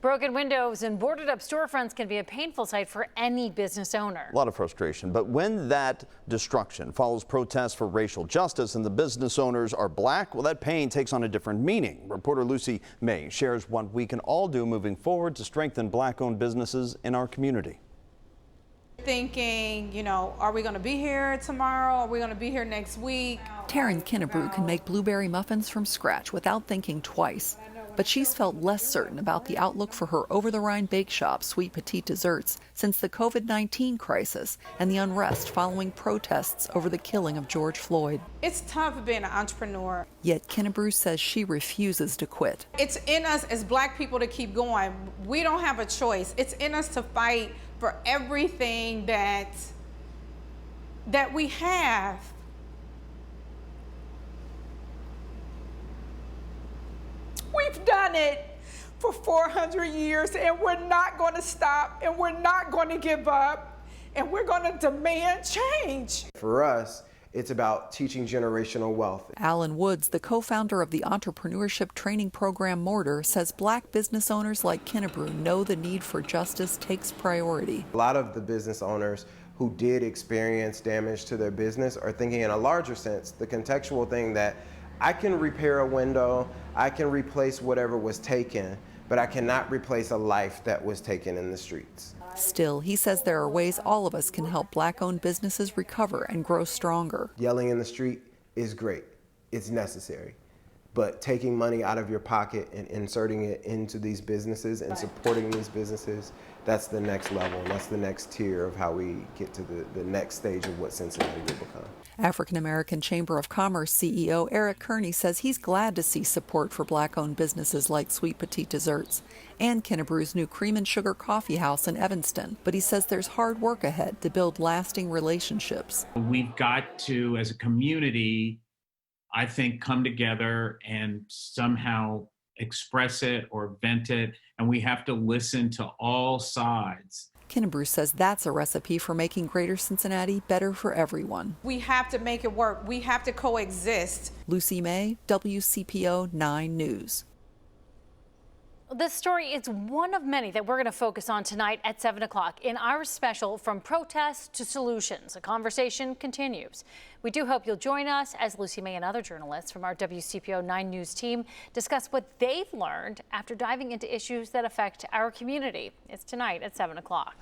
Broken windows and boarded up storefronts can be a painful sight for any business owner. A lot of frustration, but when that destruction follows protests for racial justice and the business owners are black, well, that pain takes on a different meaning. Reporter Lucy May shares what we can all do moving forward to strengthen black-owned businesses in our community. Thinking, are we going to be here tomorrow? Are we going to be here next week? Taryn Kinnebrew can make blueberry muffins from scratch without thinking twice. But she's felt less certain about the outlook for her over-the-Rhine bake shop, Sweet Petite Desserts, since the COVID-19 crisis and the unrest following protests over the killing of George Floyd. It's tough being an entrepreneur. Yet Kinnebrew says she refuses to quit. It's in us as black people to keep going. We don't have a choice. It's in us to fight for everything that we have. We've done it for 400 years, and we're not going to stop, and we're not going to give up, and we're going to demand change. For us, it's about teaching generational wealth. Alan Woods, the co-founder of the entrepreneurship training program Mortar, says black business owners like Kinnebrew know the need for justice takes priority. A lot of the business owners who did experience damage to their business are thinking in a larger sense, the contextual thing that I can repair a window, I can replace whatever was taken, but I cannot replace a life that was taken in the streets. Still, he says there are ways all of us can help black-owned businesses recover and grow stronger. Yelling in the street is great, it's necessary. But taking money out of your pocket and inserting it into these businesses and supporting these businesses, that's the next level, and that's the next tier of how we get to the next stage of what Cincinnati will become. African-American Chamber of Commerce CEO Eric Kearney says he's glad to see support for black-owned businesses like Sweet Petite Desserts and Kinnebrew's new Cream and Sugar Coffee House in Evanston. But he says there's hard work ahead to build lasting relationships. We've got to, as a community, I think, come together and somehow express it or vent it, and we have to listen to all sides. Kinnebrew says that's a recipe for making Greater Cincinnati better for everyone. We have to make it work. We have to coexist. Lucy May, WCPO 9 News. This story is one of many that we're going to focus on tonight at 7 o'clock in our special From Protests to Solutions. A conversation continues. We do hope you'll join us as Lucy May and other journalists from our WCPO 9 News team discuss what they've learned after diving into issues that affect our community. It's tonight at 7 o'clock.